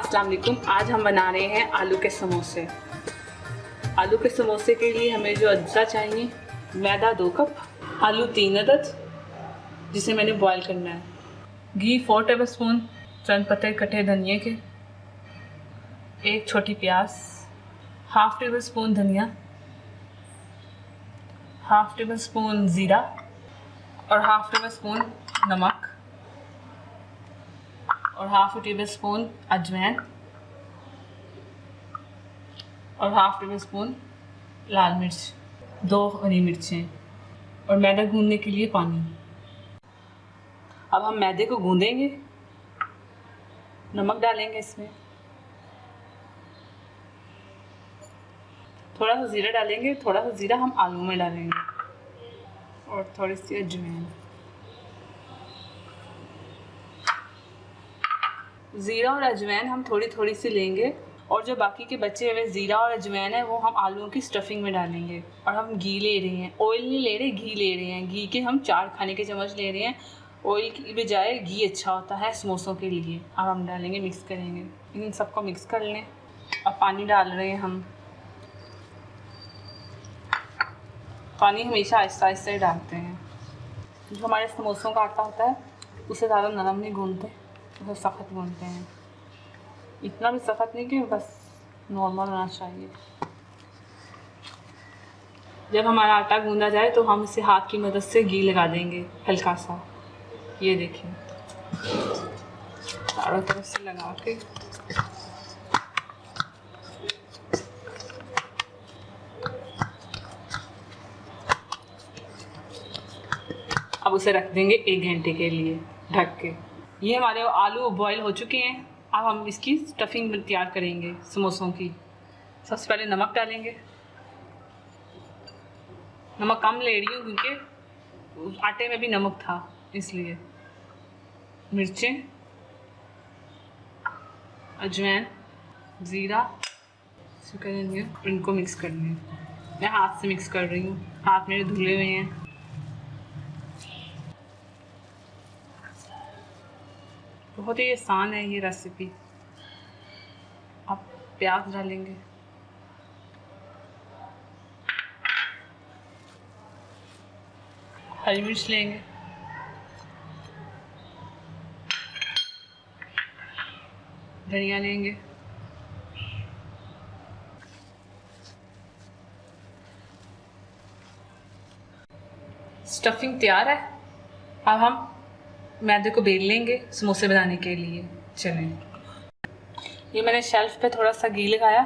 अस्सलाम वालेकुम। आज हम बना रहे हैं आलू के समोसे। आलू के समोसे के लिए हमें जो अज्जा चाहिए, मैदा 2 कप, आलू 3 अदद जिसे मैंने बॉईल करना है, घी 4 टेबलस्पून, चंद पत्ते कटे धनिए के, 1 छोटी प्याज, हाफ टेबल स्पून धनिया, हाफ टेबल स्पून ज़ीरा और हाफ टेबल स्पून नमक और हाफ टेबल स्पून अजवाइन और हाफ टेबल स्पून लाल मिर्च, 2 हरी मिर्चें और मैदा गूंदने के लिए पानी। अब हम मैदे को गूंदेंगे, नमक डालेंगे इसमें, थोड़ा सा ज़ीरा डालेंगे, थोड़ा सा ज़ीरा हम आलू में डालेंगे और थोड़ी सी अजवाइन। ज़ीरा और अजवाइन हम थोड़ी थोड़ी सी लेंगे और जो बाकी के बचे हुए ज़ीरा और अजवाइन है वो हम आलूओं की स्टफिंग में डालेंगे। और हम घी ले रहे हैं, ऑयल नहीं ले रहे, घी ले रहे हैं। घी के हम 4 खाने के चम्मच ले रहे हैं। ऑयल की बजाय घी अच्छा होता है समोसों के लिए। अब हम डालेंगे, मिक्स करेंगे, इन सबको मिक्स कर लें। अब पानी डाल रहे हैं हम। पानी हमेशा आहिस्ता आहिस्ता ही डालते हैं। जो हमारे समोसों का आटा होता है उसे ज़्यादा नरम नहीं गूंदते, उसे सख्त गूंदते हैं। इतना भी सख्त नहीं कि बस नॉर्मल होना चाहिए। जब हमारा आटा गूंदा जाए तो हम इसे हाथ की मदद से घी लगा देंगे हल्का सा। ये देखिए, चारों तरफ से लगा के अब उसे रख देंगे 1 घंटे के लिए ढक के। ये हमारे आलू बॉईल हो चुके हैं। अब हम इसकी स्टफिंग तैयार करेंगे समोसों की। सबसे पहले नमक डालेंगे। नमक कम ले रही हूँ क्योंकि आटे में भी नमक था इसलिए। मिर्चें, अजवाइन, ज़ीरा, करेंगे, इनको मिक्स करने। मैं हाथ से मिक्स कर रही हूँ, हाथ मेरे धुले हुए हैं। बहुत ही आसान है ये रेसिपी। अब प्याज डालेंगे, हरी मिर्च लेंगे, धनिया लेंगे, स्टफिंग तैयार है। अब हम मैदे को बेल लेंगे समोसे बनाने के लिए। चलें, ये मैंने शेल्फ पे थोड़ा सा घी लगाया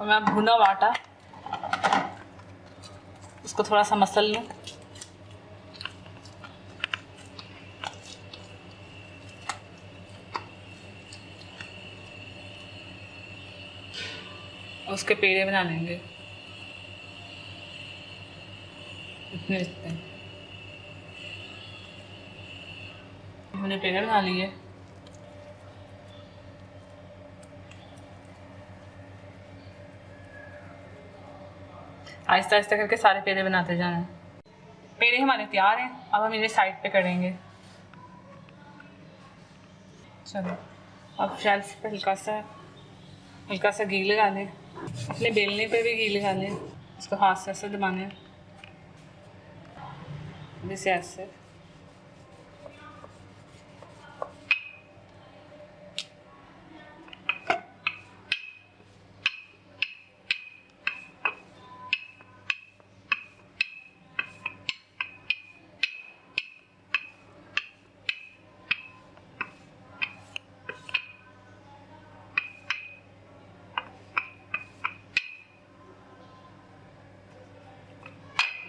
और मैं भुना हुआ आटा उसको थोड़ा सा मसल लूँ। उसके पेड़े बना लेंगे इतने इतने। हमने पेड़े बना लिए। आहिस्ता आहिस्ता करके सारे पेड़े बनाते जाना है। पेड़े हमारे तैयार हैं। अब हम इन्हें साइड पे करेंगे। चलो, अब शेल्फ पे हल्का सा घी लगा लें। अपने बेलने पे भी घी लगा लें। इसको हाथ से ऐसे दबाने हैं, जैसे ऐसे।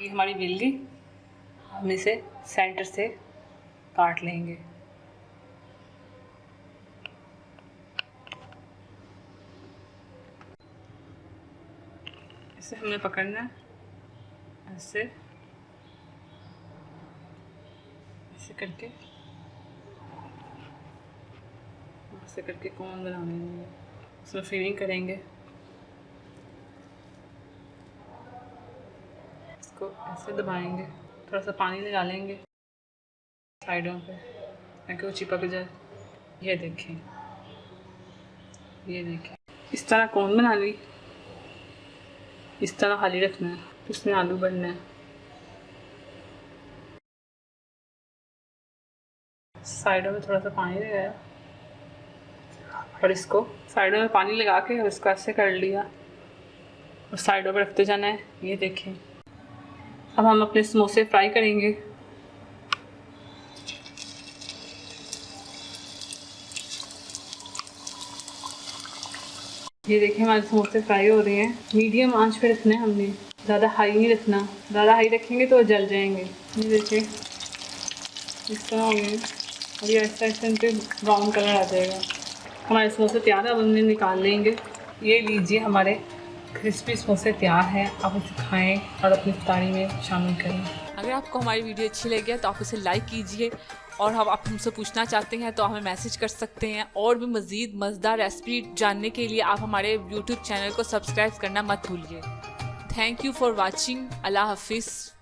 ये हमारी बेल गई। हम इसे सेंटर से काट लेंगे। इसे हमने पकड़ना है ऐसे ऐसे करके कौन बनाने, उसमें फिलिंग करेंगे। इसको ऐसे दबाएंगे, थोड़ा सा पानी लगा लेंगे साइडों पे। ताकि वो चिपक जाए। ये देखें, ये देखें, इस तरह कौन बना ली, इस तरह खाली रखना है, इसमें आलू भरना है। साइडों में थोड़ा सा पानी लगाया और इसको साइडों में पानी लगा के और इसको ऐसे कर लिया और साइडों पे रखते जाना है। ये देखें, अब हम अपने समोसे फ्राई करेंगे। ये देखिए हमारे समोसे फ्राई हो रहे हैं। मीडियम आंच पे रखना है हमने, ज़्यादा हाई नहीं रखना, ज़्यादा हाई रखेंगे तो जल जाएंगे। ये देखिए इस तरह हो गए और ये ऐसा ऐसा इनके ब्राउन कलर आ जाएगा। हमारे समोसे तैयार है, अब हमने निकाल लेंगे। ये लीजिए हमारे क्रिस्पी समोसे तैयार हैं। आप उसे खाएँ और अपनी इफ्तारी में शामिल करें। अगर आपको हमारी वीडियो अच्छी लगी है तो आप उसे लाइक कीजिए और हम आप हमसे पूछना चाहते हैं तो हमें मैसेज कर सकते हैं। और भी मज़ीद मज़ेदार रेसिपी जानने के लिए आप हमारे यूट्यूब चैनल को सब्सक्राइब करना मत भूलिए। Thank you for watching. अल्लाह हाफिज़।